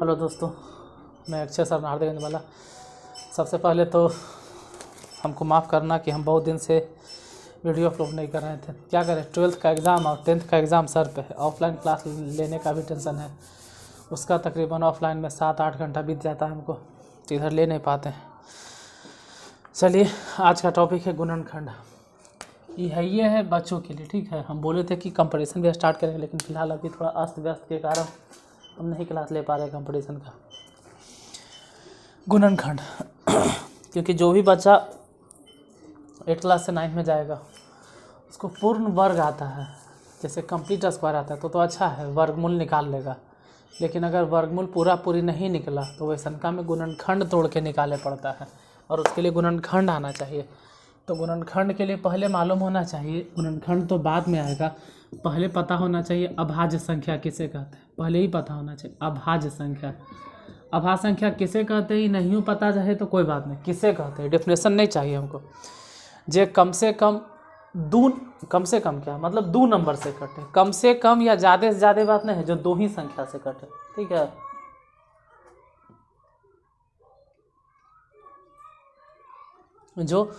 Hello दोस्तों, मैं Akshay sir नारदेगंज वाला। सबसे पहले तो हमको माफ़ करना कि हम बहुत दिन से वीडियो अपलोड नहीं कर रहे थे। क्या करें, 12th का एग्ज़ाम और 10th का एग्ज़ाम सर पे है। ऑफलाइन क्लास लेने का भी टेंशन है, उसका तकरीबन ऑफलाइन में 7-8 घंटा बीत जाता है हमको, तो इधर ले नहीं पाते हैं। चलिए, आज का टॉपिक है गुणनखंड। ये है बच्चों के लिए, ठीक है। हम बोले थे कि कंपटीशन भी स्टार्ट करेंगे, लेकिन फ़िलहाल अभी थोड़ा अस्त व्यस्त के कारण हम नहीं क्लास ले पा रहे कंपटीशन का। गुणनखंड क्योंकि जो भी बच्चा 8 क्लास से 9 में जाएगा उसको पूर्ण वर्ग आता है, जैसे कंप्लीट स्क्वायर आता है तो अच्छा है, वर्गमूल निकाल लेगा। लेकिन अगर वर्गमूल पूरी नहीं निकला तो वैसनका में गुणनखंड तोड़ के निकाले पड़ता है, और उसके लिए गुणनखंड आना चाहिए। तो गुणनखंड के लिए पहले मालूम होना चाहिए, गुणनखंड तो बाद में आएगा। पहले पता होना चाहिए अभाज्य संख्या किसे कहते हैं, पहले ही पता होना चाहिए अभाज्य संख्या। अभाज्य संख्या किसे कहते हैं नहीं पता चाहे तो कोई बात नहीं, किसे कहते हैं डेफिनेशन नहीं चाहिए हमको। जे कम से कम क्या मतलब 2 नंबर से कटे, कम से कम या ज़्यादा से ज़्यादा बात नहीं है, जो 2 ही संख्या से कटे, ठीक है। जो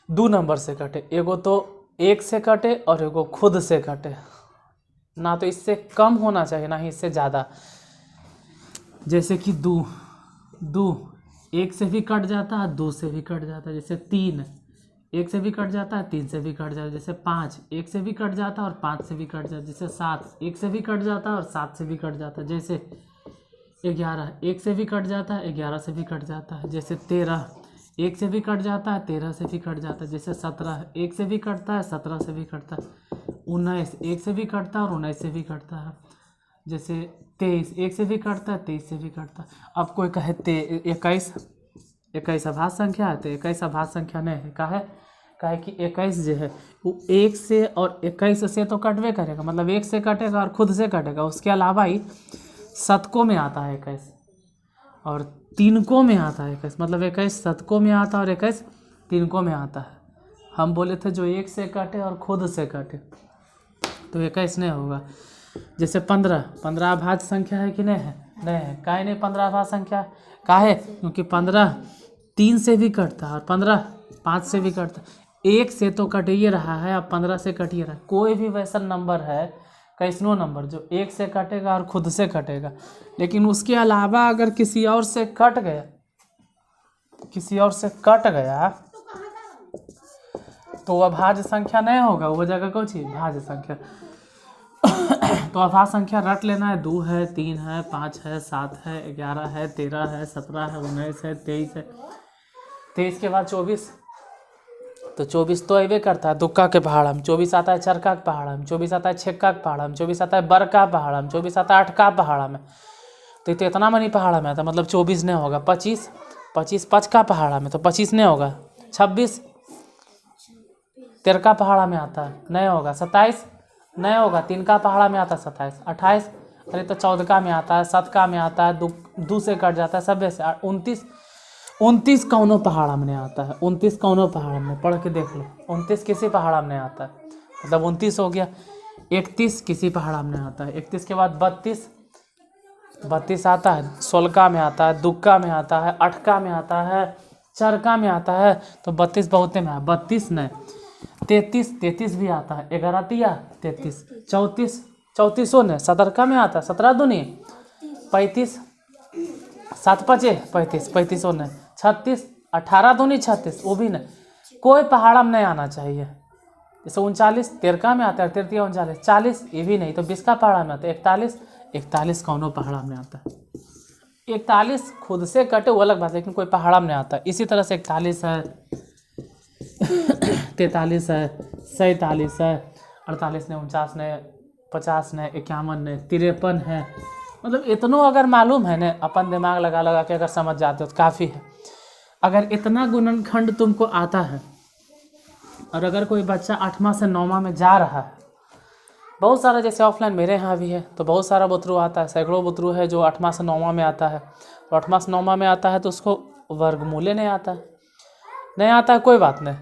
2 नंबर से कटे, एगो तो 1 से कटे और एगो खुद से कटे, ना तो इससे कम होना चाहिए ना ही इससे ज़्यादा। जैसे कि 2 1 से भी कट जाता है, 2 से भी कट जाता है। जैसे 3 1 से भी कट जाता है, 3 से भी कट जाता है। जैसे 5 1 से भी कट जाता है और 5 से भी कट जाता है। जैसे 7 1 से भी कट जाता है और 7 से भी कट जाता है। जैसे 11 1 से भी कट जाता है, 11 से भी कट जाता है। जैसे 13 1 से भी कट जाता है, 13 से भी कट जाता है। जैसे 17 1 से भी कटता है, 17 से भी कटता है। 19 1 से भी कटता है और 19 से भी कटता है। जैसे 23 1 से भी कटता है, 23 से भी कटता है। अब कोई कहे 21 अभाज्य संख्या है, तो 21 अभाज्य संख्या नहीं है। काहे कि 21 जो है वो 1 से और 21 से तो कटवे करेगा, मतलब 1 से कटेगा और खुद से कटेगा। उसके अलावा ही शतकों में आता है 21 और तीनकों में आता है 21, मतलब 21 शतकों में आता है और 21 तीनकों में आता है। हम बोले थे जो 1 से कटे और खुद से कटे तो 21 नहीं होगा। जैसे 15 अभाज्य संख्या है कि नहीं है? नहीं है। काहे नहीं 15 अभाज्य संख्या? काहे? क्योंकि 15 3 से भी कटता है और 15 5 से भी कटता है। 1 से तो कट ही रहा है, अब 15 से कट ही रहा है। कोई भी वैसा नंबर है, कैसनो नंबर जो 1 से कटेगा और खुद से कटेगा, लेकिन उसके अलावा अगर किसी और से कट गया तो अभाज्य संख्या नहीं होगा, वो जगह कौन सी भाज्य संख्या। तो अभाज्य संख्या रट लेना है। 2 है, 3 है, 5 है, 7 है, 11 है, 13 है, 17 है, 19 है, 23 है। 23 के बाद 24, तो 24 तो अबे करता है दुक्का के पहाड़ में। 24 आता है चरका के पहाड़ में, 24 आता है छक्का के पहाड़ में, 24 आता है बरका पहाड़ में, 24 आता है अटका पहाड़ में। तो इतना मनी पहाड़ में आता, मतलब 24 नहीं होगा। 25 पचका पहाड़ में, तो 25 नहीं होगा। 26 तेरका पहाड़ा में आता है, नहीं होगा। 27 नहीं होगा, 3 का पहाड़ा में आता है। 27 28 अरे तो 14 में आता है, 7 का में आता है, 2 से कट जाता है, सब से। 29 कौनों पहाड़ा में नहीं आता है। 29 कौनों पहाड़ में, पढ़ के देख लो। 29 किसी पहाड़ा में नहीं आता है, मतलब 29 हो गया। 31 किसी पहाड़ा में नहीं आता है। 31 के बाद 32 आता है, 16 में आता है, दुक्का में आता है, अटका में आता है, चरका में आता है। तो 32 बहुते में है, 32 नहीं। 33 भी आता है, 11 तिया 33, 34 ने 17 में आता है, 17 दूनी 35, 7 पचे 35, 35 ने 36, 18 दूनी 36, वो भी नहीं। कोई पहाड़ा में नहीं आना चाहिए। जैसे 39 13 में आता है, 33 39, 40 ये भी नहीं। तो 20 का पहाड़ा में आता है। 41 कौनों पहाड़ा में आता है। 41 खुद से कटे वो अलग बात है, लेकिन कोई पहाड़ा में नहीं आता। इसी तरह से 41 है, 43 है, 47 है, 48 ने, 49 ने, 50 ने, 51 ने, 53 है। मतलब इतनों अगर मालूम है ना, अपन दिमाग लगा के अगर समझ जाते हो तो काफ़ी है। अगर इतना गुणनखंड तुमको आता है, और अगर कोई बच्चा 8वां से 9वां में जा रहा है, बहुत सारा, जैसे ऑफलाइन मेरे यहाँ भी है, तो बहुत सारा बुतरू आता है, सैकड़ों बुतरू है जो 8वां से 9वां में आता है। तो 8वां से 9वां में आता है तो उसको वर्गमूले नहीं आता है, कोई बात नहीं।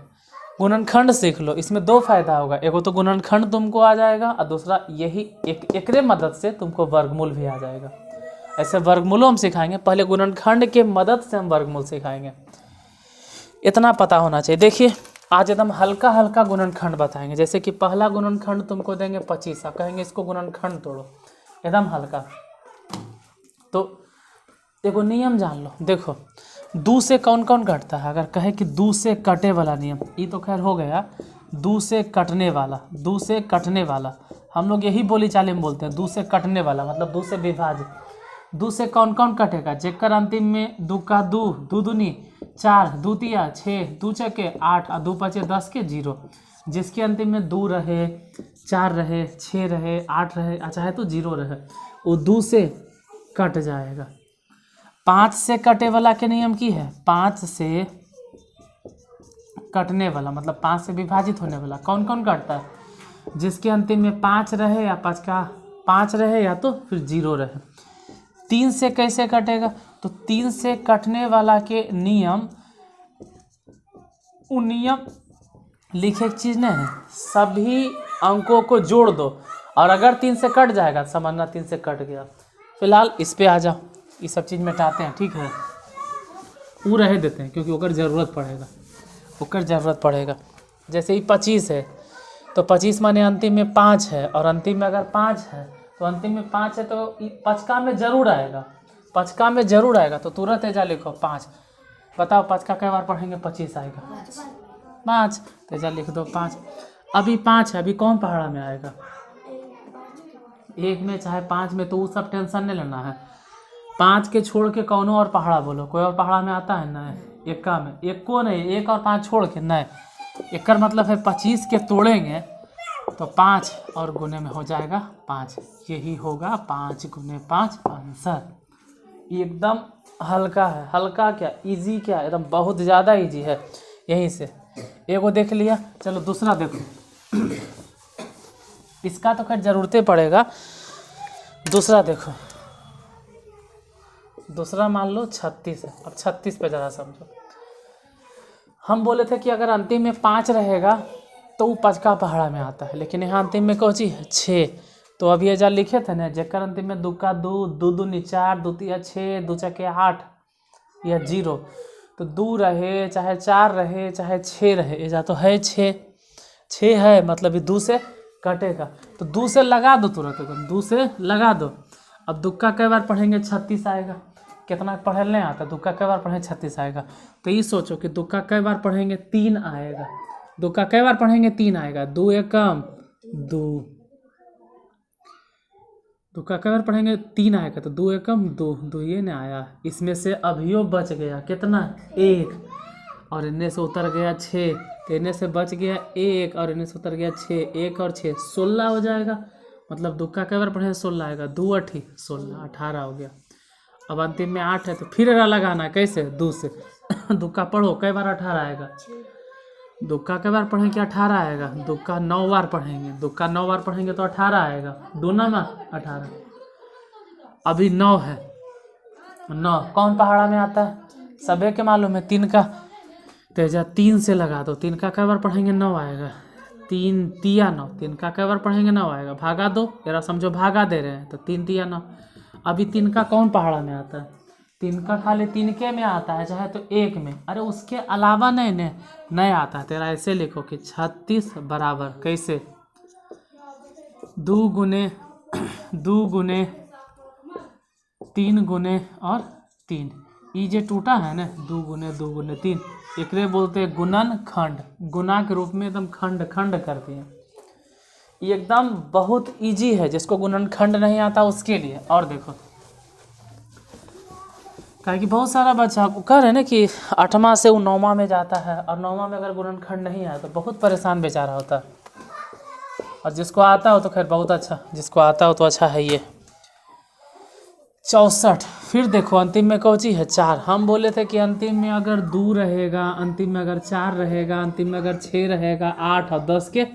गुणनखंड सीख लो, इसमें 2 फायदा होगा। एगो तो गुणनखंड तुमको आ जाएगा, और दूसरा यही एकरे मदद से तुमको वर्गमूल भी आ जाएगा। ऐसे वर्गमूलों हम सिखाएंगे, पहले गुणनखंड के मदद से हम वर्गमूल सिखाएंगे, इतना पता होना चाहिए। देखिए आज एकदम हल्का हल्का गुणनखंड बताएंगे, जैसे कि पहला गुणनखंड तुमको देंगे 25, आप कहेंगे इसको गुणनखंड तोड़ो, एकदम हल्का। तो देखो नियम जान लो, देखो दू से कौन कौन कटता है, अगर कहे कि दू से कटे वाला नियम, ये तो खैर हो गया, दू से कटने वाला, दू से कटने वाला हम लोग यही बोली चाली में बोलते हैं, दू से कटने वाला मतलब दू से विभाजित। दू से कौन कौन कटेगा, जेकर अंतिम में दू का दू, दू दूनी 4, दू तिया 6, दू छके 8 और दू पचे 10 के 0, जिसके अंतिम में 2 रहे, 4 रहे, 6 रहे, 8 रहे, चाहे तो 0 रहे, वो दू से कट जाएगा। 5 से कटे वाला के नियम की है, 5 से कटने वाला मतलब 5 से विभाजित होने वाला कौन कौन कटता है, जिसके अंतिम में 5 रहे या 5 रहे या तो फिर 0 रहे। 3 से कैसे कटेगा, तो 3 से कटने वाला के नियम, वो नियम लिखे एक चीज़ नहीं है, सभी अंकों को जोड़ दो और अगर 3 से कट जाएगा तो समझना 3 से कट गया। फिलहाल इस पे आ जाओ, ये सब चीज़ मिटाते हैं, ठीक है, वो रह देते हैं क्योंकि ओकर ज़रूरत पड़ेगा, जैसे ही 25 है तो 25 माने अंतिम में 5 है, और अंतिम में अगर 5 है तो अंतिम में 5 है तो पचका में जरूर आएगा, तो तुरंत एजा लिखो 5। बताओ पचका कई बार पढ़ेंगे 25 आएगा, 5, तो एजा लिख दो 5। अभी 5 है, अभी कौन पहाड़ा में आएगा, 1 में चाहे 5 में, तो वो सब टेंशन नहीं लेना है। 5 के छोड़ के कौनो और पहाड़ा बोलो, कोई और पहाड़ा में आता है ना, एक्का में, एक को नहीं, 1 और 5 छोड़ के नहीं, एक मतलब है 25 के तोड़ेंगे तो 5 और गुने में हो जाएगा 5, यही होगा 5 गुने 5 आंसर। एकदम हल्का है, हल्का क्या इजी, क्या एकदम बहुत ज़्यादा इजी है। यहीं से एगो देख लिया, चलो दूसरा देखो, इसका तो खैर ज़रूरत पड़ेगा। दूसरा देखो, दूसरा मान लो 36 है, अब 36 पे ज़रा समझो। हम बोले थे कि अगर अंतिम में 5 रहेगा तो वो पचका पहाड़ा में आता है, लेकिन यहाँ अंतिम में कौन चीज़ है 6, तो अभी ये जा लिखे थे ना, जेकर अंतिम में 2 का 2, 2 दूनी 4, 2 तिया 6, 2 छके 8 या 0, तो 2 रहे चाहे 4 रहे चाहे 6 रहे, ये जा तो है 6 है, मतलब ये 2 से कटेगा, तो 2 से लगा दो तुरंत, 2 से लगा दो। अब दुक्का कई बार पढ़ेंगे 36 आएगा, कितना पढ़े नहीं आता, दुक्का कई बार पढ़ेंगे 36 आएगा, तो ये सोचो कि दुक्का कई बार पढ़ेंगे 3 आएगा, दुक्का कई बार पढ़ेंगे 3 आएगा, 2 एकम 2, दुक्का कई बार पढ़ेंगे 3 आएगा, तो 2 एकम 2 ये नहीं आया, इसमें से अभियो बच गया कितना 1, और इनमें से उतर गया 6, तो इनमें से बच गया 1 और इनमें से उतर गया 6, 1 और 6 16 हो जाएगा, मतलब दुक्का कई बार पढ़ेंगे 16 आएगा, 2 8 16 18 हो गया। अब अंतिम में 8 है तो फिर एरा लगाना है, कैसे 2 से दुक्का पढ़ो कई बार 18 आएगा, दुक्का कई बार पढ़ेंगे 18 आएगा, दुक्का 9 बार पढ़ेंगे, दुक्का 9 बार पढ़ेंगे तो 18 आएगा, 2 9 18। अभी 9 है, 9 कौन पहाड़ा में आता है, सभी के मालूम है, 3 का तेजा 3 से लगा दो, 3 का कई बार पढ़ेंगे 9 आएगा, 3 तिया 9, 3 का कई बार पढ़ेंगे 9 आएगा, भागा दो, जरा समझो भागा दे रहे हैं, तो 3 तिया 9। अभी 3 का कौन पहाड़ा में आता है, 3 का खाली 3 के में आता है, चाहे तो 1 में, अरे उसके अलावा नहीं आता है, तेरा ऐसे लिखो कि 36 बराबर कैसे 2 गुने 3 गुने और 3, ये जो टूटा है ना 2 गुने 3, एकरे बोलते हैं गुणन खंड, गुना के रूप में एकदम खंड कर दिए। ये एकदम बहुत इजी है, जिसको गुणनखंड नहीं आता उसके लिए। और देखो कहा कि बहुत सारा बच्चा कह रहे हैं ना कि 8वां से वो 9वां में जाता है, और 9वां में अगर गुणनखंड नहीं आया तो बहुत परेशान बेचारा होता है, और जिसको आता हो तो खैर बहुत अच्छा, जिसको आता हो तो अच्छा है। ये 64, फिर देखो अंतिम में कौन चीज़ है 4, हम बोले थे कि अंतिम में अगर 2 रहेगा, अंतिम में अगर 4 रहेगा, अंतिम में अगर 6 रहेगा, 8 और 10 के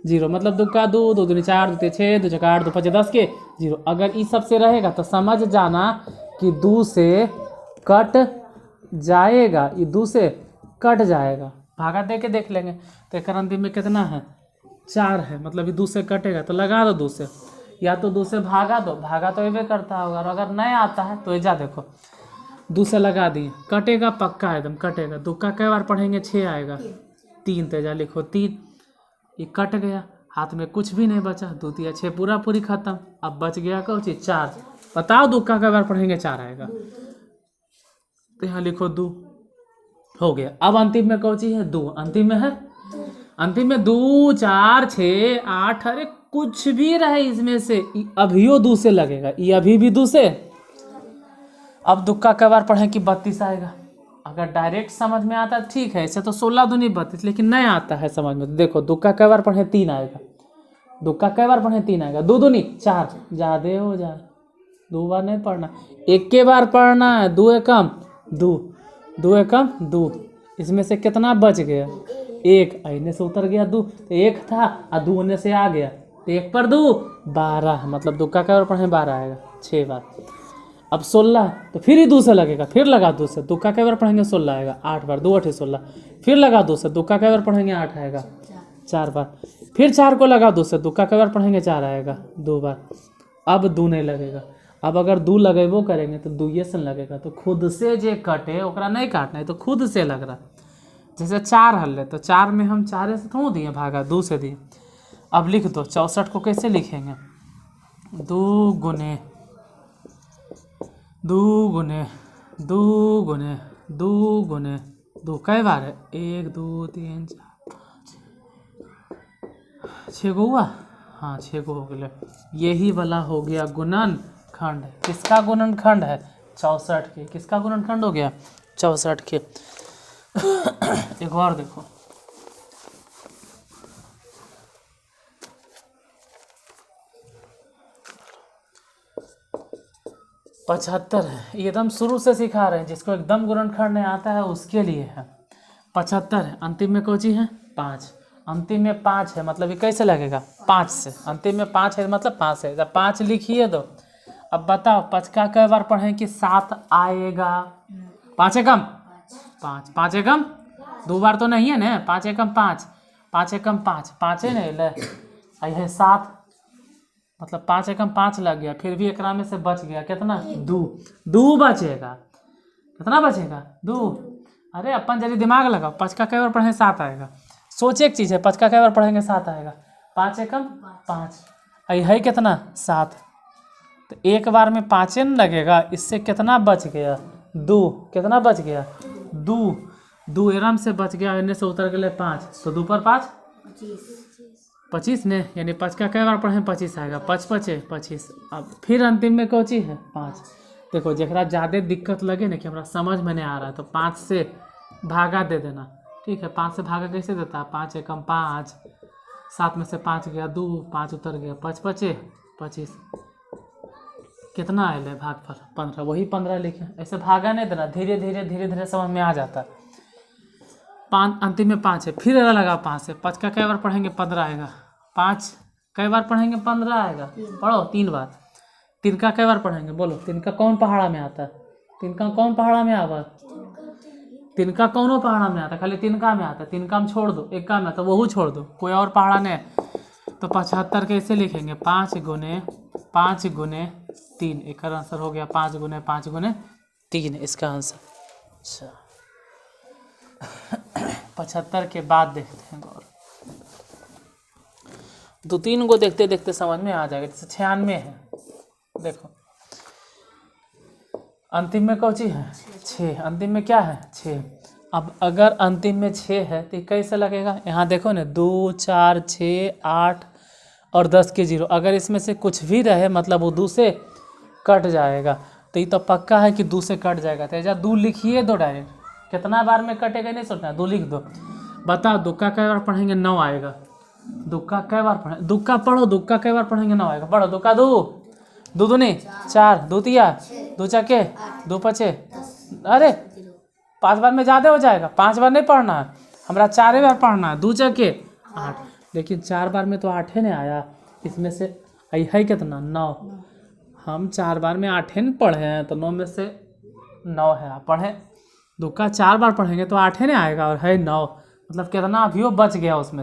0, मतलब 2 का 2, 2 दूनी 4, 2 6, 2 4 2 5 10 के 0, अगर इस सब से रहेगा तो समझ जाना कि 2 से कट जाएगा, ये 2 से कट जाएगा, भागा दे के देख लेंगे, तो एक अंतिम में कितना है 4 है, मतलब ये 2 से कटेगा, तो लगा दो 2 से, या तो 2 से भागा दो, भागा तो ये करता होगा, और अगर नहीं आता है तो एजा देखो 2 से लगा दिए, कटेगा पक्का एकदम कटेगा। 2 का कई बार पढ़ेंगे 6 आएगा, 3 तेजा लिखो 3, ये कट गया, हाथ में कुछ भी नहीं बचा, 2 तिया 6 पूरा पूरी खत्म। अब बच गया कौन चीज 4, बताओ 2 का कई बार पढ़ेंगे 4 आएगा, तो यहाँ लिखो 2 हो गया। अब अंतिम में कौन चीज है 2, अंतिम में है, अंतिम में 2 4 6 8, अरे कुछ भी रहे इसमें से अभियो 2 से लगेगा, ये अभी भी 2 से। अब 2 का कई बार पढ़ें कि 32 आएगा, अगर डायरेक्ट समझ में आता है ठीक है, इसे तो 16 दूनी 32, लेकिन नहीं आता है समझ में तो देखो 2 का कई बार पढ़े 3 आएगा, 2 का कई बार पढ़े 3 आएगा, 2 दूनी 4, ज़्यादा हो जाए 2 बार नहीं पढ़ना, एक के बार पढ़ना है, 2 एकम 2, 2 एकम 2, इसमें से कितना बच गया 1, आईने से उतर गया 2, तो 1 था और 2 होने से आ गया, तो 1 पर 2 12, मतलब 2 का कई बार पढ़े 12 आएगा 6 बार। अब 16, तो फिर ही 2 से लगेगा, फिर लगा 2 से, 2 का कई बार पढ़ेंगे 16 आएगा 8 बार, 2 8 16, फिर लगा 2 से, 2 का कई बार पढ़ेंगे 8 आएगा 4 बार, फिर 4 को लगा 2 से, 2 का कई बार पढ़ेंगे 4 आएगा 2 बार। अब 2 नहीं लगेगा, अब अगर 2 लगेबो करेंगे तो 2 से लगेगा, तो खुद से जे कटे ओकरा नहीं काटना है, तो खुद से लग रहा। जैसे 4 हल है तो 4 में हम 4 से थोड़ा दिए भागा, 2 से दिए। अब लिख दो 64 को कैसे लिखेंगे, 2 गुने 2 गुने 2 गुने 2 गुने 2 कई बार है 1 2 3 4 6 गो हुआ, हाँ 6 गो हो गए। यही वाला हो गया गुणनखंड, किसका गुणनखंड है 64 के, किसका गुणनखंड हो गया 64 के। एक और देखो 75 है, ये एकदम शुरू से सिखा रहे हैं, जिसको एकदम गुणनखंड नहीं आता है उसके लिए है। 75 है, अंतिम में कौन चीज है 5, अंतिम में 5 है, मतलब ये कैसे लगेगा 5 से, अंतिम में 5 है मतलब 5 है, जब 5 लिखिए दो। अब बताओ 5 का कई बार पढ़ें कि 7 आएगा, 5 एकम 5, 5 एकम 2 बार तो नहीं है ना, 5 एकम 5, 5 एकम 5, 5 है नहीं ले, आई है 7, मतलब 5 एकम 5 लग गया, फिर भी एकरा में से बच गया कितना 2 बचेगा, कितना बचेगा 2। अरे अपन जल्दी दिमाग लगाओ, 5 का कई बार पढ़ेंगे 7 आएगा, सोचे एक चीज़ है 5 का कई बार पढ़ेंगे 7 आएगा, 5 एकम 5, आई है कितना 7, तो एक बार में 5 न लगेगा, इससे कितना बच गया 2, कितना बच गया 2 एरम से बच गया, इन्हें से उतर गए 5, तो 2 पर 5 25 ने, यानी 5 का कई बार पढ़े 25 आएगा, 5 5 25। अब फिर अंतिम में कौन चीज है 5। देखो जरा ज़्यादा दिक्कत लगे ना कि हमारा समझ में नहीं आ रहा है, तो 5 से भागा दे देना, ठीक है। 5 से भागा कैसे देता है, 5 एकम 5, 7 में से 5 गया 2, 5 उतर गया, 5 5 25, कितना आयल है भाग पर 15, वही 15 लिखे, ऐसे भागा नहीं देना, धीरे धीरे धीरे धीरे समझ में आ जाता है। 5 अंतिम में 5 है, फिर लगा 5 से, 5 का कई बार पढ़ेंगे 15 आएगा, 5 कई बार पढ़ेंगे 15 आएगा, पढ़ो 3 बार। 3 का कई बार पढ़ेंगे बोलो, 3 का कौन पहाड़ा में आता है, 3 का कौन पहाड़ा में आवा, 3 का कौनो पहाड़ा में आता है, खाली 3 का में आता है, 3 का में छोड़ दो, 1 का में आता है वो छोड़ दो, कोई और पहाड़ा नहीं। तो 75 कैसे लिखेंगे 5 गुने 3, एक आंसर हो गया 5 गुने 5 गुने 3 इसका आंसर। अच्छा 75 के बाद देखते हैं और 2-3 को देखते देखते समझ में आ जाएगा। जैसे 96 है, देखो अंतिम में कौन सी है 6, अंतिम में क्या है 6। अब अगर अंतिम में 6 है तो कैसे लगेगा, यहाँ देखो ना 2 4 6 8 और 10 के 0, अगर इसमें से कुछ भी रहे मतलब वो 2 से कट जाएगा, तो ये तो पक्का है कि 2 से कट जाएगा। तो ऐसा 2 लिखिए दो डायरेक्ट, कितना बार में कटेगा नहीं सोचना, 2 लिख दो। बताओ 2 का कई बार पढ़ेंगे 9 आएगा, 2 का कई बार पढ़े, 2 का पढ़ो, 2 का कई बार पढ़ेंगे 9 आएगा, पढ़ो 2 का 2 2 दूनी 4, 2 तिया 2 चके 2 5, अरे 5 बार में ज़्यादा हो जाएगा, 5 बार नहीं पढ़ना है, हमारा 4 बार पढ़ना है, 2 चके 8, लेकिन 4 बार में तो 8 नहीं आया, इसमें से आई है कितना 9, हम 4 बार में 8 नहीं पढ़े हैं, तो 9 में से 9 है, आप पढ़ें 2 का 4 बार पढ़ेंगे तो 8 नहीं आएगा, और है 9, मतलब कितना अभियो बच गया, उसमें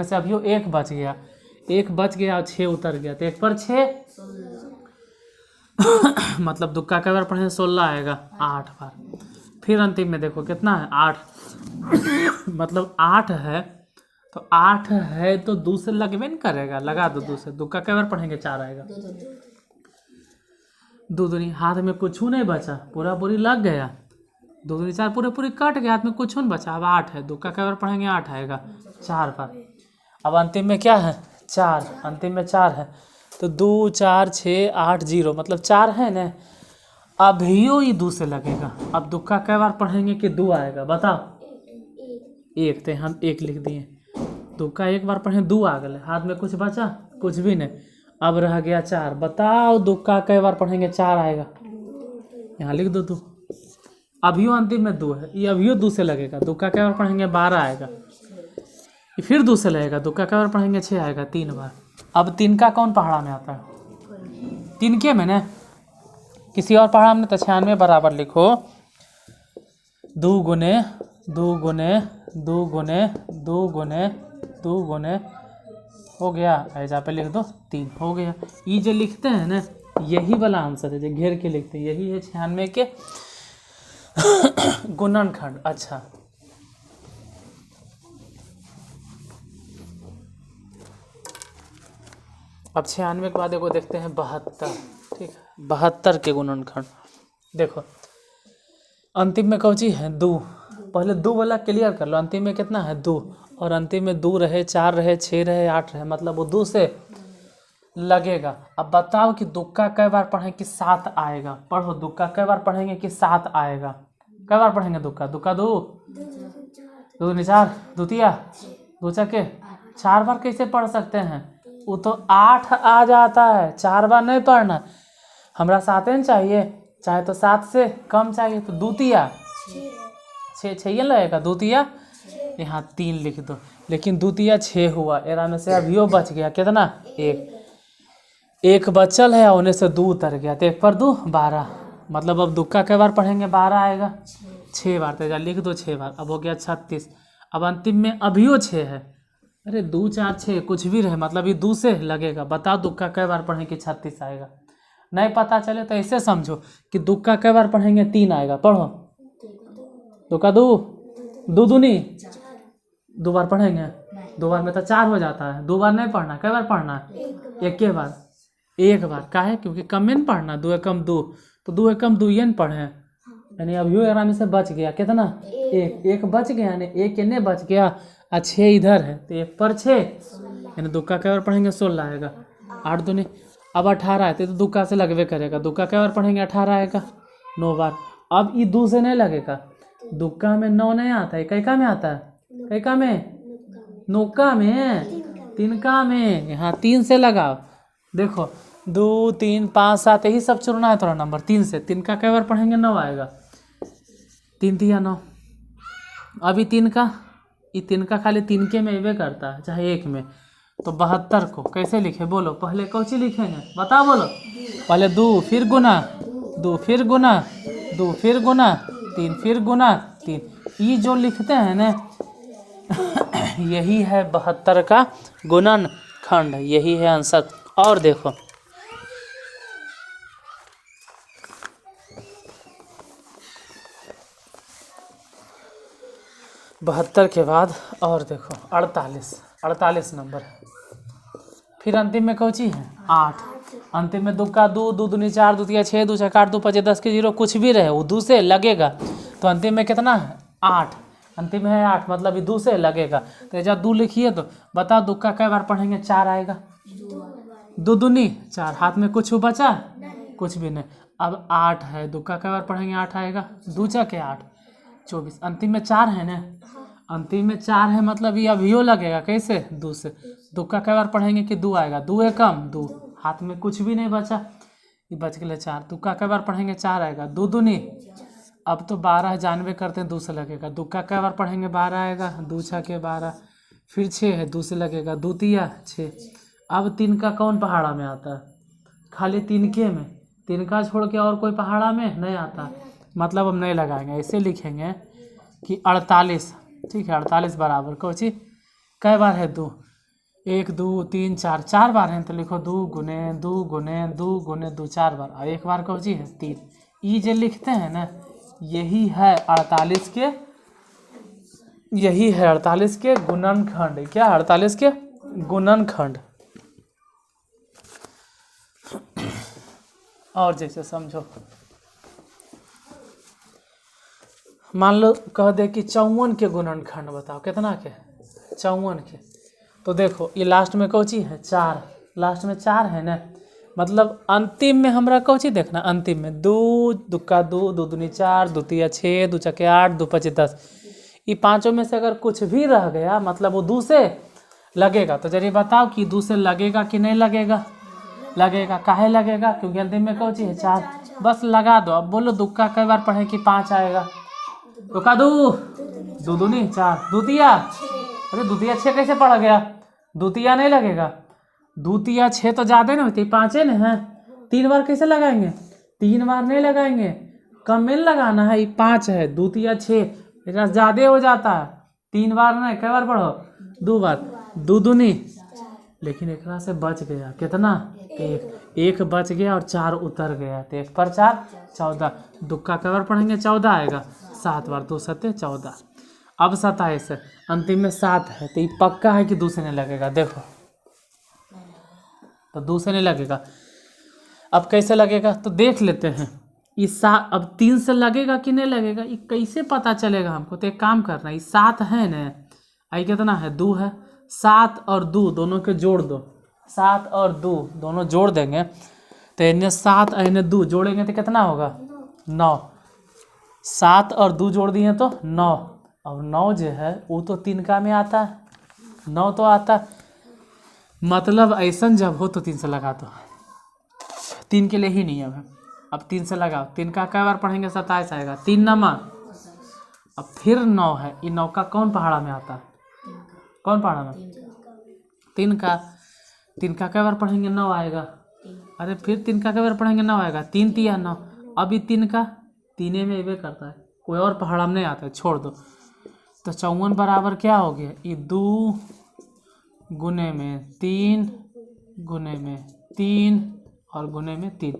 से अभियो 1 बच गया। एक बच गया और 6 उतर गया, तो 1 पर 6 मतलब दुक्का कई बार पढ़ेंगे 16 आएगा 8 बार। फिर अंतिम में देखो कितना है 8 मतलब 8 है, तो 8 है तो 2 से लगवे नहीं करेगा, लगा दो 2 से। दुक्का कई बार पढ़ेंगे 4 आएगा, 2 दूनी हाथ में कुछ नहीं बचा, पूरा पूरी लग गया, 2 दूनी 4 पूरे पूरी कट गया, हाथ में कुछ नहीं बचा। अब 8 है, दुक्का कई बार पढ़ेंगे 8 आएगा 4 बार। अब अंतिम में क्या है 4, अंतिम में 4 है, तो 2 4 6 8 0 मतलब 4 है ना। अभियो ही 2 से लगेगा। अब दुक्का कई बार पढ़ेंगे कि 2 आएगा बताओ? 1 थे, हम 1 लिख दिए। दुक्का 1 बार पढ़े 2 आ गए, हाथ में कुछ बचा? कुछ भी नहीं। अब रह गया 4, बताओ दुक्का कई बार पढ़ेंगे 4 आएगा? यहाँ लिख दो 2। अभियो अंतिम में 2 है, ये अभियो 2 से लगेगा। दुक्का कई बार पढ़ेंगे 12 आएगा, ये फिर 2 से लगेगा। दुक्का कई बार पढ़ेंगे 6 आएगा 3 बार। अब तिनका कौन पहाड़ा में आता है? तिनके में ना, किसी और पहाड़ा में तो 96 बराबर लिखो। 2 गुने 2 गुने 2 गुने 2 गुने 2 गुने हो गया, ऐसा पे लिख दो 3 हो गया। ये जो लिखते हैं ना, यही वाला आंसर है जो घेर के लिखते हैं, यही है 96 के गुणनखंड। अच्छा, अब 96 के बाद देखो देखते हैं 72। ठीक है, 72 के गुणनखंड। देखो अंतिम में कौन चीज है 2, पहले 2 वाला क्लियर कर लो। अंतिम में कितना है 2, और अंतिम में 2 रहे 4 रहे 6 रहे 8 रहे, मतलब वो 2 से लगेगा। अब बताओ कि दुक्का कई बार पढ़ेंगे कि 7 आएगा? पढ़ो, दुक्का कई बार पढ़ेंगे कि 7 आएगा? कई बार पढ़ेंगे दुक्का? दुक्का 2 2 नहीं 4, द्वितीया 2 चके 4 बार कैसे पढ़ सकते हैं? वो तो 8 आ जाता है, 4 बार नहीं पढ़ना। हमरा 7 नहीं चाहिए, चाहे तो 7 से कम चाहिए, तो द्वितीया 6 ही लगेगा। द्वितीया यहाँ 3 लिख दो, लेकिन द्वितीया 6 हुआ, एरा में से अभियो बच गया कितना? 1 बचल है, उन्हें से 2 उतर गया, तो 1 पर 2 12। मतलब अब दुक्का कई बार पढ़ेंगे 12 आएगा 6 बार, तो लिख दो 6 बार। अब हो गया 36। अब अंतिम में अभियो 6 है, अरे 2 4 6 कुछ भी रहे, मतलब ये 2 से लगेगा। बताओ दुक्का कई बार पढ़ेंगे कि 36 आएगा? नहीं पता चले तो ऐसे समझो कि दुक्का कई बार पढ़ेंगे 3 आएगा। पढ़ो, दुक्का 2 2 दूनी 2 बार पढ़ेंगे, 2 बार में तो 4 हो जाता है। 2 बार नहीं पढ़ना, कई बार पढ़ना है? 1 बार। 1 बार का है क्योंकि कम में नहीं पढ़ना, 2 एकम 2, तो 2 एकम 2 ये नहीं पढ़े, यानी अभियो आराम से बच गया कितना? 1 बच गया, यानी 1 इन्हें बच गया और 6 इधर है, तो 1 पर 6, यानी दुक्का कई बार पढ़ेंगे 16 आएगा। 8 दूनी अब 18 है, तो दुक्का से लगवे करेगा। दुक्का कई बार पढ़ेंगे 18 आएगा 9 बार। अब ये 2 से नहीं लगेगा, दुक्का में 9 नहीं आता है, कैका में आता है? कैका में? नौका में, तिनका में। यहाँ 3 से लगाओ। देखो 2 3 5 7 यही सब चुनना है थोड़ा नंबर 3 से। तिनका कई बार पढ़ेंगे 9 आएगा, 3 तिया 9। अभी तिनका, ये तिनका खाली तिनके में एवे करता है, चाहे 1 में। तो 72 को कैसे लिखे बोलो? पहले कौची लिखेंगे बताओ, बोलो। पहले 2 फिर गुना 2 फिर गुना 2 फिर गुना 3 फिर गुना 3। ये जो लिखते हैं ना यही है 72 का गुणनखंड, यही है आंसर। और देखो बहत्तर के बाद और देखो 48 नंबर। फिर अंतिम में कौची है 8। अंतिम में दुक्का 2 2 दूनी 4 द्वितीया 6 2 4 2 5 10 के 0 कुछ भी रहे, वो 2 से लगेगा। तो अंतिम में कितना है 8, अंतिम में है 8, मतलब ये 2 से लगेगा। तो जब 2 लिखिए तो बताओ दुक्का कई बार पढ़ेंगे 4 आएगा? 2 दूनी 4, हाथ में कुछ बचा? कुछ भी नहीं। अब 8 है, दुक्का कई बार पढ़ेंगे 8 आएगा? 2 चके 8 24। अंतिम में 4 है ना, अंतिम में 4 है, मतलब ये अभियो लगेगा कैसे? 2 से। दुक्का कई बार पढ़ेंगे कि 2 आएगा? 2 एकम 2, हाथ में कुछ भी नहीं बचा, ये बच गए 4। दुक्का कई बार पढ़ेंगे 4 आएगा? 2 दूनी, अब तो 12 जानवे करते हैं 2 से लगेगा। दुक्का कई बार पढ़ेंगे 12 आएगा? 2 छके 12, फिर 6 है 2 से लगेगा, द्वितीया 6। अब तिनका कौन पहाड़ा में आता है? खाली तिनके में, तिनका छोड़ के और कोई पहाड़ा में नहीं आता, मतलब हम नहीं लगाएंगे। ऐसे लिखेंगे कि 48, ठीक है 48 बराबर कौची कई बार है 2, 1 2 3 4, 4 बार हैं तो लिखो 2 गुने 2 गुने 2 गुने 2, 4 बार। और एक बार कौची है 3। ई जो लिखते हैं ना, यही है 48 के, यही है 48 के गुणनखंड। क्या 48 के गुणनखंड। और जैसे समझो, मान लो कह दे कि 54 के गुणनखंड बताओ, कितना के 54 के। तो देखो ये लास्ट में कौची है 4, लास्ट में 4 है ना, मतलब अंतिम में हमरा कौची देखना, अंतिम में 2 दुक्का 2, 2 दूनी 4, 2 तिया 6, 2 चके 8, 2 पचे 10। ये पांचों में से अगर कुछ भी रह गया मतलब वो 2 से लगेगा। तो जरिए बताओ कि 2 से लगेगा कि नहीं लगेगा। लगेगा। काहे लगेगा? क्योंकि अंतिम में कौची है 4। बस लगा दो। अब बोलो दुक्का कई बार पढ़े कि 5 आएगा। दुक्का 2, 2 दूनी 4, दूतिया, अरे दूतिया 6 कैसे पढ़ा गया? दूतिया नहीं लगेगा। दूतिया 6 तो ज़्यादा नहीं होती, 5 है ना। 3 बार कैसे लगाएंगे? 3 बार नहीं लगाएंगे, कम में लगाना है। 5 है, दूतिया 6 ज़्यादा हो जाता है। 3 बार नहीं, कई बार पढ़ो? 2 बार। 2 दूनी, लेकिन एक से बच गया कितना? 1 बच गया और 4 उतर गया, तो 1 पर 4 14। दुक्का कई बार पढ़ेंगे? 14 आएगा। 7 बार, 2 सत्ते 14। अब 27 है, अंतिम में 7 है, तो ये पक्का है कि 2 से नहीं लगेगा। देखो तो 2 से नहीं लगेगा। अब कैसे लगेगा तो देख लेते हैं। ये 7 अब 3 से लगेगा कि नहीं लगेगा, ये कैसे पता चलेगा हमको? तो एक काम करना है, ये 7 है ना, आई कितना है? 2 है। 7 और 2 दोनों के जोड़ दो। 7 और 2 दोनों जोड़ देंगे तो इन्हें 7 इन्हें 2 जोड़ेंगे तो कितना होगा? 9। 7 और 2 जोड़ दिए तो 9। और 9 जो है वो तो 3 का में आता है। 9 तो आता है, मतलब ऐसा जब हो तो 3 से लगा दो। 3 के लिए ही नियम है। अब 3 से लगाओ। 3 का कई बार पढ़ेंगे? 27 आएगा। 3 नमा, अब फिर 9 है। ये 9 का कौन पहाड़ा में आता है? कौन पहाड़ा में? 3 का। 3 का कई बार पढ़ेंगे? 9 आएगा। अरे फिर 3 का कई बार पढ़ेंगे? 9 आएगा। 3 तिया 9। अब ये 3 का 3 में ये करता है, कोई और पहाड़ा में नहीं आता है, छोड़ दो। तो 54 बराबर क्या हो गया? ये 2 गुने में 3 गुने में 3 और गुने में 3।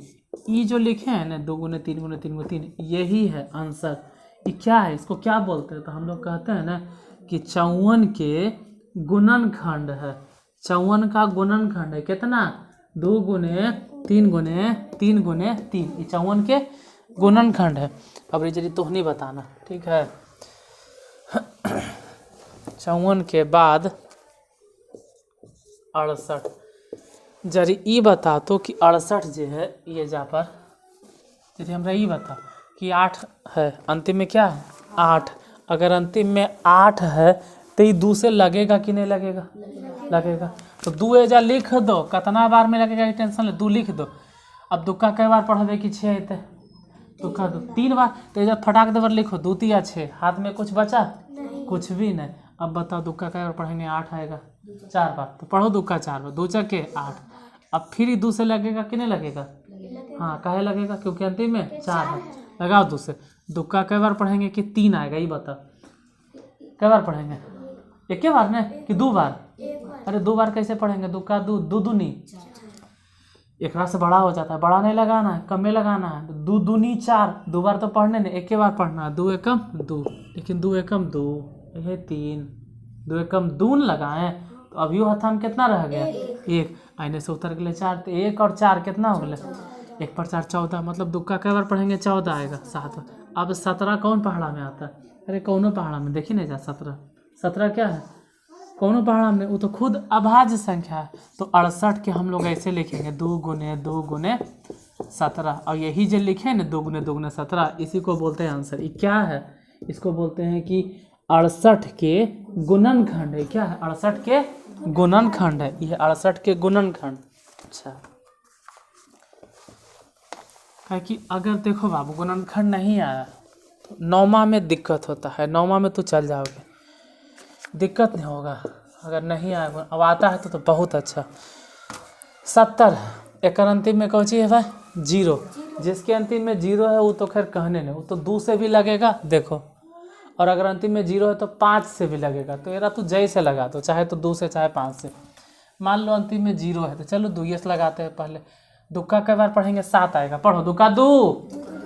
ये जो लिखे हैं ना 2 गुने 3 गुने 3 गुने 3, यही है आंसर। ये क्या है? इसको क्या बोलते हैं? तो हम लोग कहते हैं ना कि 54 के गुणनखंड है। 54 का गुणनखंड है कितना? 2 गुने 3 गुने 3 गुने 3। ये 54 के गुणनखंड है। अब ये जरी तोहनी बताना, ठीक है। 54 के बाद 68। जरी ई बता तो कि 68 जो है ये जा पर, जरी हमरा ई बता कि 8 है, अंतिम में क्या है? 8। अगर अंतिम में 8 है तो ये 2 से लगेगा कि नहीं लगेगा? लगेगा। तो 2 एजा लिख दो। कितना बार में लगेगा ये टेंशन ले, 2 लिख दो। अब दुक्का कई बार पढ़े कि 6 अते? दुक्का 2 3 बार, तो एजा फटाक देवर लिखो 2 तिया 6। हाथ में कुछ बचा? कुछ भी नहीं। अब बताओ दुक्का कई बार पढ़ेंगे? 8 आएगा। 4 बार, तो पढ़ो दुक्का 4 बार। 2 चके 8। अब फिर 2 से लगेगा कि नहीं लगेगा? हाँ, काहे लगेगा? क्योंकि अंतिम में 4 है। लगाओ 2 से। दुक्का कई बार पढ़ेंगे कि 3 आएगा? ये बता कई बार पढ़ेंगे? एक बार ना कि 2 बार? अरे 2 बार कैसे पढ़ेंगे? दुक्का 2 2 दूनी, एक से बड़ा हो जाता है। बड़ा नहीं लगाना है, कम में लगाना है। 2 दूनी 4, 2 बार तो पढ़ने नहीं, एक बार पढ़ना है। 2 एकम 2, लेकिन 2 एकम 2, यह 3। 2 एकम 2 लगाएं तो अभी हाथ में कितना रह गया? 1। आईने से उतर गए 4, तो 1 और 4 कितना हो गया? 1 पर 4 14। मतलब दुक्का कई बार पढ़ेंगे? 14 आएगा। 7। अब 17 कौन पहाड़ा में आता है? अरे कौनो पहाड़ा में देखी नहीं जा। 17 क्या है? कौनो पहाड़ा में, वो तो खुद अभाज्य संख्या है। तो 68 के हम लोग ऐसे लिखेंगे 2 गुने 2 गुने 17। और यही जो लिखे ना 2 गुने 2 गुने 17, इसी को बोलते हैं आंसर। ये क्या है? इसको बोलते हैं कि 68 के गुणनखंड है। क्या है? 68 के गुणनखंड है। यह 68 के गुणनखंड। अच्छा, है कि अगर देखो बाबू गुणनखंड नहीं आया तो 9वां में दिक्कत होता है। 9वां में तो चल जाओगे, दिक्कत नहीं होगा। अगर नहीं आएगा, अब आता है तो बहुत अच्छा। 70 एक अंतिम में कौन चीज है भाई? 0। जिसके अंतिम में 0 है वो तो खैर कहने नहीं, वो तो 2 से भी लगेगा। देखो, और अगर अंतिम में 0 है तो 5 से भी लगेगा। तो यार तू जय से लगा दो, चाहे तो 2 से चाहे 5 से। मान लो अंतिम में 0 है तो चलो 2 से लगाते हैं पहले। दुक्का कई बार पढ़ेंगे 7 आएगा, पढ़ो। दुक्का 2,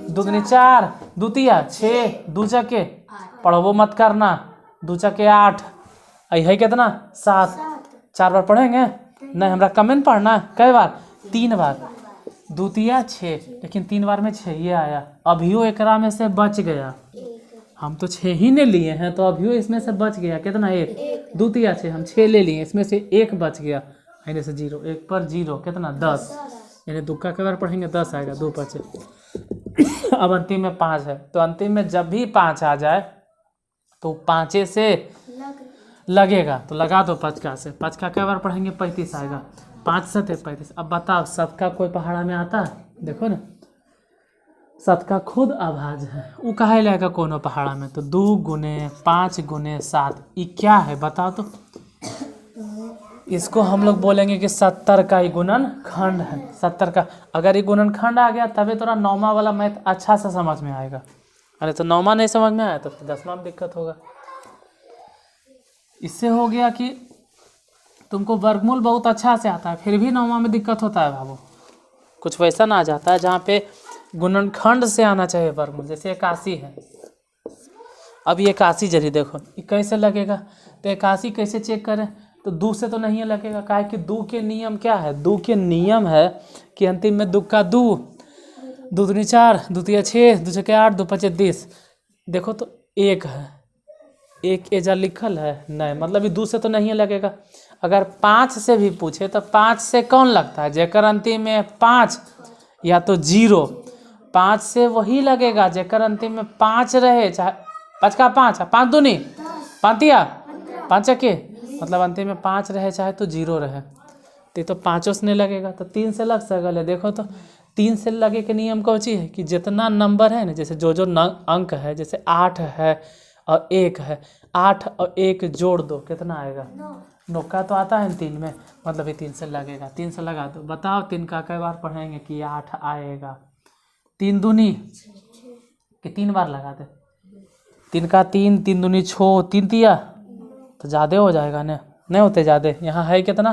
2 दूनी 4, 2 तिया 6, 2 चके, पढ़ो वो मत करना, 2 चके 8, है कितना 7। 4 बार पढ़ेंगे नहीं, हमरा कमेंट पढ़ना कई बार 3 बार, 2 तिया 6, लेकिन 3 बार में 6 ये आया। अभियो एकरा में से बच गया, हम तो 6 ही ने लिए हैं, तो अभियो इसमें से बच गया कितना 1, 2 तिया 6, हम 6 ले लिए, इसमें से 1 बच गया, यानी से 0, 1 पर 0 कितना 10, यानी दुक्का के बार पढ़ेंगे 10 आएगा, 2 बचे। अब अंतिम में 5 है, तो अंतिम में जब भी 5 आ जाए तो 5 से लगेगा, तो लगा दो 5 का से। 5 का कई बार पढ़ेंगे 35 आएगा, 5 7 35। अब बताओ 7 का कोई पहाड़ा में आता है? देखो ना 7 का खुद आभाज है, वो कहा लाएगा कोनो पहाड़ा में, तो 2 गुने 5 गुने 7 ये क्या है बताओ तो। इसको हम लोग बोलेंगे कि 70 का ही गुणनखंड है। 70 का अगर ये गुणनखंड आ गया तभी थोड़ा 9वां वाला मैथ अच्छा से समझ में आएगा, अरे तो 9वां नहीं समझ में आया तो फिर 10वां में दिक्कत होगा। इससे हो गया कि तुमको वर्गमूल बहुत अच्छा से आता है, फिर भी 9वां में दिक्कत होता है बाबू। कुछ वैसा ना आ जाता है जहाँ पे गुणनखंड से आना चाहिए वर्गमूल, जैसे 81 है। अब ये 81 जरी देखो ये कैसे लगेगा, तो 81 कैसे चेक करें, तो 2 से तो नहीं लगेगा, काहे कि 2 के नियम क्या है, 2 के नियम है कि अंतिम में दुक्का 2, 2 दूनी 4, 2 तिया 6, 2 छके 8, 2 पचे 10। देखो तो 1 है, 1 एजा लिखल है नहीं, मतलब ये 2 से तो नहीं लगेगा। अगर 5 से भी पूछे तो 5 से कौन लगता है, जेकर अंतिम में 5 या तो 0, 5 से वही लगेगा जेकर अंतिम में 5 रहे, चाहे 5 का 5, 5 दूनी 5 तिया 5 के, मतलब अंतिम में 5 रहे चाहे तो 0 रहे, तो 5 से नहीं लगेगा, तो 3 से लग सकल है। देखो तो 3 से लगे के नियम कौन ची है कि जितना नंबर है ना, जैसे जो अंक है, जैसे 8 है और 1 है, 8 और 1 जोड़ दो कितना आएगा 9 का तो आता है 3 में, मतलब ये 3 से लगेगा। 3 से लगा दो, बताओ 3 का कई बार पढ़ेंगे कि 8 आएगा, 3 दूनी कि 3 बार लगा दे, 3 का 3, 3 दूनी 6, 3 तिया तो ज़्यादा हो जाएगा ना, नहीं होते ज़्यादा, यहाँ है कितना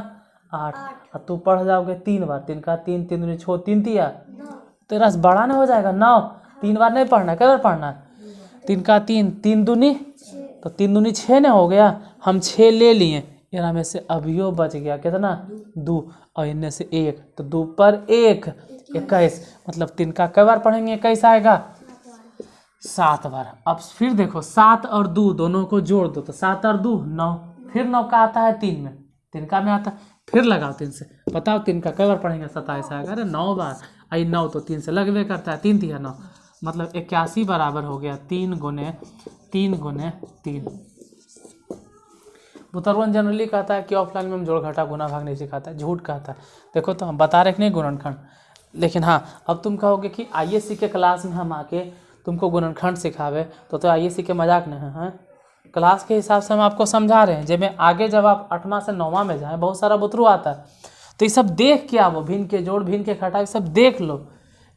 8, और तू पढ़ जाओगे 3 बार, 3 का 3, 3 दूनी 6, 3 तिया तो रस बड़ा नहीं हो जाएगा 9, 3 बार नहीं पढ़ना, कई बार पढ़ना है, 3 का 3, 3 दूनी तो 3 दूनी 6 नहीं हो गया, हम 6 ले लिए, यहाँ में से अभियो बच गया कितना 2, और इनमें से 1, तो 2 पर 1 21, मतलब 3 का कई बार पढ़ेंगे 21 आएगा 7 बार। अब फिर देखो 7 और 2 दोनों को जोड़ दो, तो 7 और 2 9, फिर 9 का आता है 3 में, 3 का में आता है, फिर लगाओ 3 से, बताओ 3 का कई बार पढ़ेंगे 27 आएगा, अरे 9 बार, आई 9 तो 3 से लगवे करता है, 3 तिया 9, मतलब 81 बराबर हो गया 3 गुने 3 गुने 3। बुतरवन जनरली कहता है कि ऑफलाइन में हम जोड़ घटा गुना भाग नहीं सिखाता है, झूठ कहता है। देखो तो हम बता रहे नहीं गुणनखंड, लेकिन हाँ अब तुम कहोगे कि आईएससी के क्लास में हम आके तुमको गुणनखंड सिखावे तो आईएससी के मजाक नहीं है, हाँ? क्लास के हिसाब से हम आपको समझा रहे हैं, जब में आगे जब आप 8वां से 9वां में जाएँ बहुत सारा बुतरू आता है, तो ये सब देख के आओ, भिन्न के जोड़ भिन्न के घटा सब देख लो,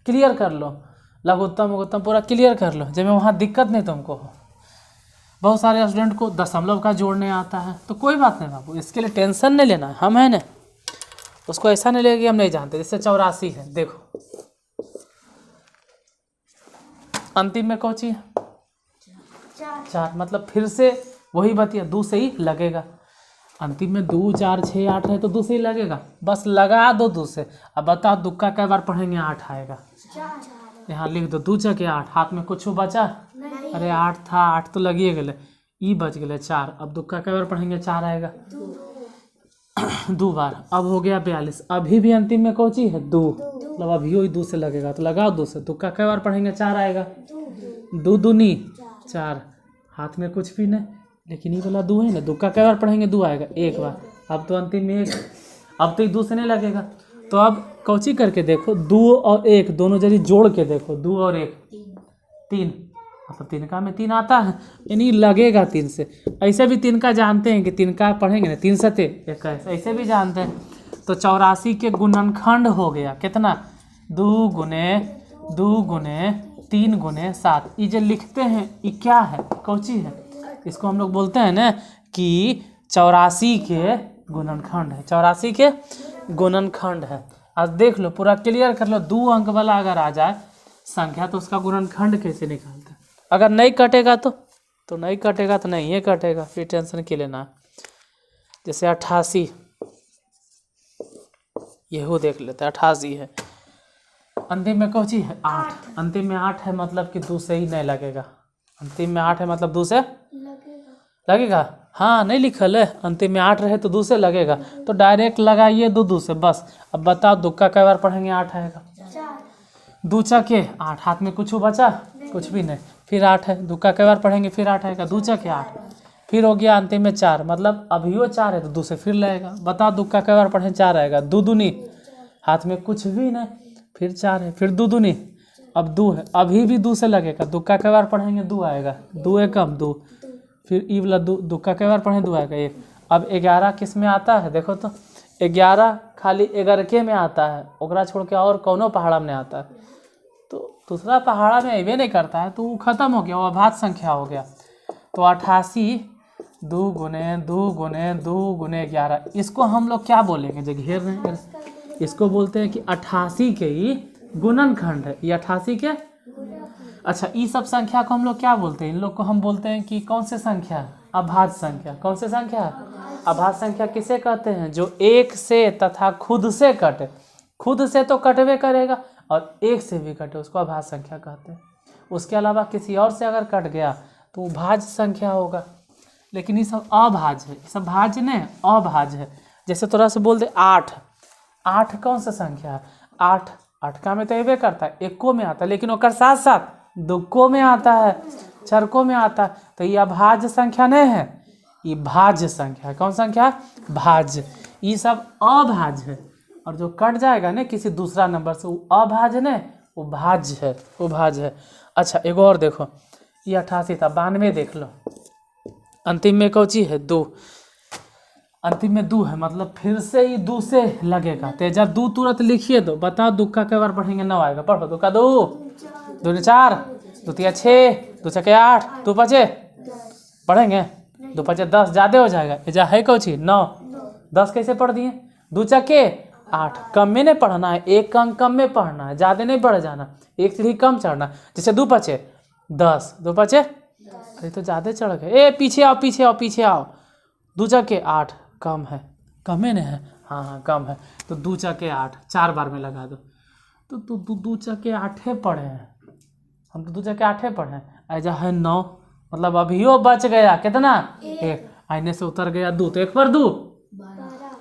क्लियर कर लो, लघुत्तम उगुत्तम पूरा क्लियर कर लो, जब में वहाँ दिक्कत नहीं तुमको हो। बहुत सारे स्टूडेंट को दशमलव का जोड़ने आता है, तो कोई बात नहीं बाबू, इसके लिए टेंशन नहीं लेना है, हम है ना, उसको ऐसा नहीं लगेगा कि हम नहीं जानते। जैसे 84 है, देखो अंतिम में कौन ची है 4, मतलब फिर से वही बतिया 2 से ही लगेगा, अंतिम में 2 4 6 8 है तो 2 से ही लगेगा, बस लगा दो 2 से। अब बताओ दुक्का कई बार पढ़ेंगे 8 आएगा, यहाँ लिख दो 2 चके 8, हाथ में कुछ बचा, अरे 8 था, 8 तो लगिए गए, ई बच गए 4। अब दुक्का कई बार पढ़ेंगे 4 आएगा 2 बार, अब हो गया 42, अभी भी अंतिम में कौन ची है 2, मतलब अभी वही 2 से लगेगा, तो लगाओ 2 से, दुक्का कई बार पढ़ेंगे 4 आएगा, 2 दूनी 4, हाथ में कुछ भी नहीं, लेकिन ये वाला 2 है ना, दुक्का कई बार पढ़ेंगे 2 आएगा 1 बार, अब तो अंतिम में 1, अब तो ये 2 से नहीं लगेगा, तो अब कौची करके देखो 2 और 1 दोनों जरी जोड़ के देखो, 2 और 1 3, मतलब 3 का में 3 आता है, यानी लगेगा 3 से। ऐसे भी 3 का जानते हैं कि 3 का पढ़ेंगे ना 3 सते 21, ऐसे भी जानते हैं। तो 84 के गुणनखंड हो गया कितना 2 गुने 3 गुने 7। ये जो लिखते हैं ये क्या है, कौची है, इसको हम लोग बोलते हैं ना कि 84 के गुणनखंड है, 84 के गुणनखंड है। आज देख लो, पूरा क्लियर कर लो, 2 अंक वाला अगर आ जाए संख्या तो उसका गुणनखंड कैसे निकालते हैं। अगर नहीं कटेगा तो नहीं कटेगा, तो नहीं ये कटेगा, फिर टेंशन के लेना है। जैसे 88, यही देख लेते हैं, 88 है, अंतिम में कौन सी है 8, अंतिम में 8 है मतलब कि 2 से ही नहीं लगेगा, अंतिम में 8 है मतलब 2 से लगेगा। हाँ नहीं लिखल है, अंतिम में 8 रहे तो 2 से लगेगा, तो डायरेक्ट लगाइए 2 से बस। अब बताओ दुक्का कई बार पढ़ेंगे 8 आएगा, 2 चके 8, हाथ में कुछ बचा कुछ भी नहीं, फिर 8 है, दुक्का कई बार पढ़ेंगे फिर 8 आएगा, 2 चके 8, फिर हो गया अंतिम में 4, मतलब अभी वो 4 है तो 2 से फिर लगेगा। बताओ दुक्का कई बार पढ़ें 4 आएगा, 2 दूनी, हाथ में कुछ भी नहीं, फिर 4 है, फिर 2 दूनी, अब 2 है, अभी भी 2 से लगेगा, दुक्का कई बार पढ़ेंगे 2 आएगा, 2 एकम 2, फिर ई वाला 2, दुक्का कई बार पढ़ें 2 आएगा 1। अब 11 किस में आता है, देखो तो 11 खाली 11 में आता है, ओकरा छोड़ के और कौनो पहाड़ा में नहीं आता है, तो दूसरा पहाड़ा में अबे नहीं करता है, तो वो खत्म हो गया, वो अभाज्य संख्या हो गया। तो 88 2 गुने 2 गुने 2 गुने 11, इसको हम लोग क्या बोलेंगे, जो घेर रहे हैं इसको बोलते हैं कि 88 के ही गुणनखंड है, ये 88 के। अच्छा, ये सब संख्या को हम लोग क्या बोलते हैं, इन लोग को हम बोलते हैं कि कौन से संख्या, अभाज्य संख्या। कौन से संख्या, अभाज्य संख्या किसे कहते हैं, जो 1 से तथा खुद से कटे, खुद से तो कटवे करेगा और 1 से भी कटे, उसको अभाज्य संख्या कहते हैं। उसके अलावा किसी और से अगर कट गया तो वो भाज्य संख्या होगा, लेकिन ये सब अभाज्य है, ये सब भाज्य नहीं अभाज्य है। जैसे थोड़ा सा बोल दे 8, 8 कौन सा संख्या है, 8 अटका में तो अबे करता है, एको में आता है, लेकिन ओकर साथ साथ दुक्को में आता है, चरको में आता है, तो ये अभाज्य संख्या नहीं है, ये भाज्य संख्या है। कौन संख्या, भाज्य। ये सब अभाज्य है, और जो कट जाएगा ना किसी दूसरा नंबर से, वो अभाज्य नहीं, वो भाज्य है, वो भाज्य है। अच्छा एक और देखो, ये 88 था, 92 देख लो, अंतिम में कौन ची है 2, अंतिम में 2 है मतलब फिर से ही 2 से लगेगा, तो जब 2 तुरंत लिखिए तो बताओ दुक्का कई बार पढ़ेंगे 9 आएगा, पढ़ो दुक्का 2 2 4 2 3 6 2 चके 8 2 5 पढ़ेंगे, 2 5 10 ज़्यादा हो जाएगा, जा है कौन ची 9, 10 कैसे पढ़ दिए, 2 चके 8, कम में नहीं पढ़ना है, एक अंक कम में पढ़ना है, ज़्यादा नहीं बढ़ जाना, एक सीढ़ी कम चढ़ना। जैसे 2 5 10 2 5 अरे तो ज़्यादा चढ़ गए, ए पीछे आओ पीछे आओ पीछे आओ, 2 चके 8 कम है, कम है नहीं है, हाँ कम है, तो 2 चके 8 4 बार में लगा दो, तो 2 चके 8 पढ़े हैं हम, तो 2 चके 8 पढ़े हैं, ऐसा है 9, मतलब अभियो बच गया कितना 1, आईने से उतर गया 2, तो 1 बार 2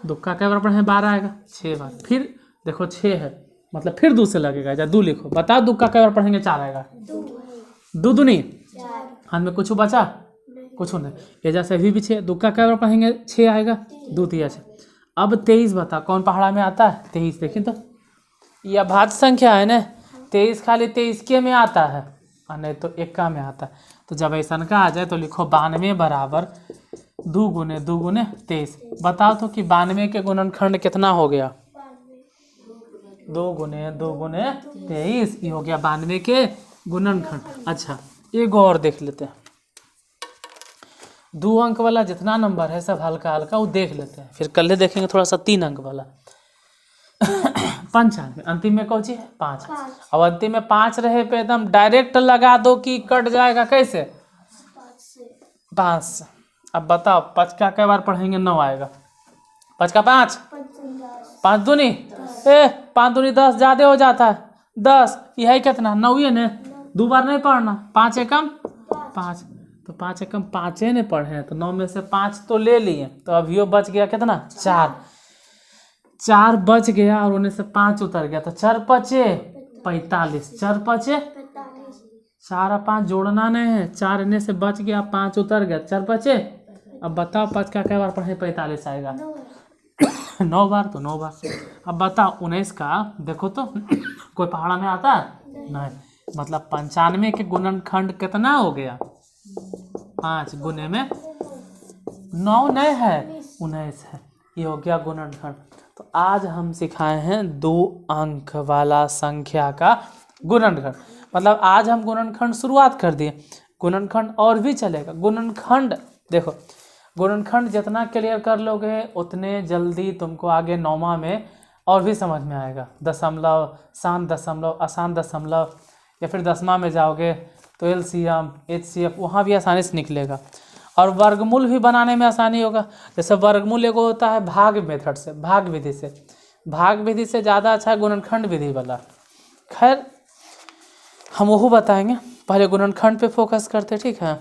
दुक्का कई बार पढ़े 12 आएगा 6 बार, फिर देखो 6 है मतलब फिर 2 से लगेगा, जा 2 लिखो, बताओ दुक्का कई बार पढ़ेंगे 4 आएगा, 2 दूनी, हाथ में कुछ बचा कुछ नहीं, ये जैसे भी 6, दुक्का कई बार पढ़ेंगे 6 आएगा, 2 3 6। अब 23 बता कौन पहाड़ा में आता है, 23 देखिए तो ये अभाज्य संख्या है ना, 23 खाली 23 के में आता है और नहीं तो 1 का में आता है। तो जब ऐसा का आ जाए तो लिखो 92 बराबर 2 गुने 23। बताओ तो कि 92 के गुणनखंड कितना हो गया, 2 गुने 23, ये हो गया 92 के गुणनखंड। अच्छा एक और देख लेते हैं, 2 अंक वाला जितना नंबर है सब हल्का हल्का वो देख लेते हैं, फिर कल देखेंगे थोड़ा सा 3 अंक वाला। 95 अंतिम में कौन सी है 5, अब अंतिम में 5 रहे पे एकदम डायरेक्ट लगा दो कि कट जाएगा, कैसे 5 से। अब बताओ 5 का कई बार पढ़ेंगे 9 आएगा, 5 का 5 5 दूनी 5 दूनी 10 ज़्यादा हो जाता है 10, यही कितना 9 ही है ना, 2 बार नहीं पढ़ना, 5 एकम 5, तो 5 एकम 5 ने पढ़े हैं, तो 9 में से 5 तो ले लिए, तो अभियो बच गया कितना 4 बच गया और उन्हें से 5 उतर गया, तो 4 5 45, 4 5 4 और 5 जोड़ना नहीं है, 4 इन्हें से बच गया 5 उतर गया, 4 5। अब बताओ 5 का कई बार पढ़े 45 आएगा 9 बार, तो 9 बार। अब बताओ 19 का देखो तो कोई पहाड़ा में आता है नहीं, मतलब 95 के गुणनखंड कितना हो गया 5 गुने में 9 नहीं है 19 है, ये हो गया गुणनखंड। तो आज हम सिखाए हैं 2 अंक वाला संख्या का गुणनखंड, मतलब आज हम गुणनखंड शुरुआत कर दिए, गुणनखंड और भी चलेगा। गुणनखंड देखो गुणनखंड जितना क्लियर कर लोगे उतने जल्दी तुमको आगे 9वां में और भी समझ में आएगा। दशमलव, शांत दशमलव, अशांत दशमलव, या फिर 10वां में जाओगे तो LCM, HCF वहाँ भी आसानी से निकलेगा। और वर्गमूल भी बनाने में आसानी होगा। जैसे वर्गमूल एगो होता है भाग मेथड से, भाग विधि से। भाग विधि से ज़्यादा अच्छा है गुणनखंड विधि वाला। खैर हम वो बताएंगे, पहले गुणनखंड पे फोकस करते, ठीक है।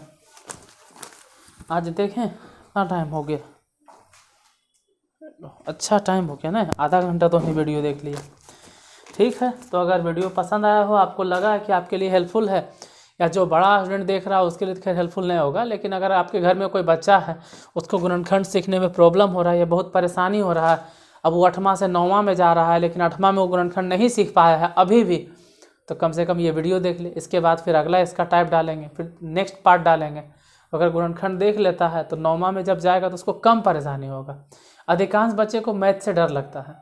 आज देखें कितना टाइम हो गया, अच्छा टाइम हो गया ना, आधा घंटा तो हमने वीडियो देख लिया। ठीक है, तो अगर वीडियो पसंद आया हो, आपको लगा कि आपके लिए हेल्पफुल है, या जो बड़ा स्टूडेंट देख रहा है उसके लिए तो खैर हेल्पफुल नहीं होगा, लेकिन अगर आपके घर में कोई बच्चा है उसको गुणनखंड सीखने में प्रॉब्लम हो रहा है या बहुत परेशानी हो रहा है, अब वो 8वां से 9वां में जा रहा है लेकिन 8वां में वो गुणनखंड नहीं सीख पाया है अभी भी, तो कम से कम ये वीडियो देख ले। इसके बाद फिर अगला इसका टाइप डालेंगे, फिर नेक्स्ट पार्ट डालेंगे। अगर गुणनखंड देख लेता है तो 9वां में जब जाएगा तो उसको कम परेशानी होगा। अधिकांश बच्चे को मैथ से डर लगता है,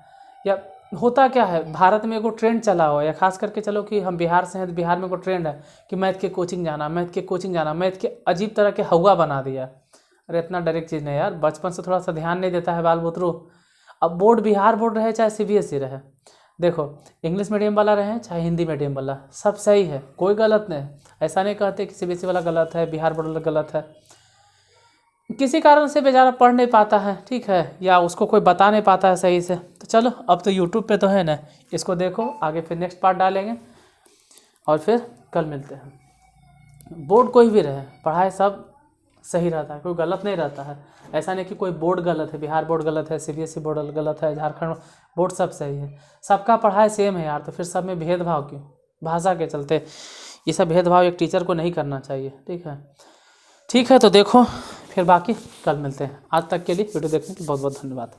या होता क्या है, भारत में एगो ट्रेंड चला हुआ है, या खास करके चलो कि हम बिहार से हैं तो बिहार में एगो ट्रेंड है कि मैथ के कोचिंग जाना, मैथ के कोचिंग जाना, मैथ के अजीब तरह के हवा बना दिया। अरे इतना डायरेक्ट चीज़ नहीं यार, बचपन से थोड़ा सा ध्यान नहीं देता है बाल बुतरू। अब बोर्ड बिहार बोर्ड रहे चाहे CBSE रहे, देखो इंग्लिश मीडियम वाला रहे चाहे हिंदी मीडियम वाला, सब सही है, कोई गलत नहीं। ऐसा नहीं कहते कि CBSE वाला गलत है, बिहार बोर्ड वाला गलत है। किसी कारण से बेचारा पढ़ नहीं पाता है, ठीक है, या उसको कोई बता नहीं पाता है सही से, तो चलो अब तो यूट्यूब पे तो है ना, इसको देखो, आगे फिर नेक्स्ट पार्ट डालेंगे और फिर कल मिलते हैं। बोर्ड कोई भी रहे, पढ़ाई सब सही रहता है, कोई गलत नहीं रहता है। ऐसा नहीं कि कोई बोर्ड गलत है, बिहार बोर्ड गलत है, CBSE बोर्ड गलत है, झारखंड बोर्ड सब सही है, सबका पढ़ाई सेम है यार, तो फिर सब में भेदभाव क्यों? भाषा के चलते ये सब भेदभाव एक टीचर को नहीं करना चाहिए, ठीक है। तो देखो फिर बाकी कल मिलते हैं। आज तक के लिए वीडियो देखने के लिए बहुत बहुत धन्यवाद।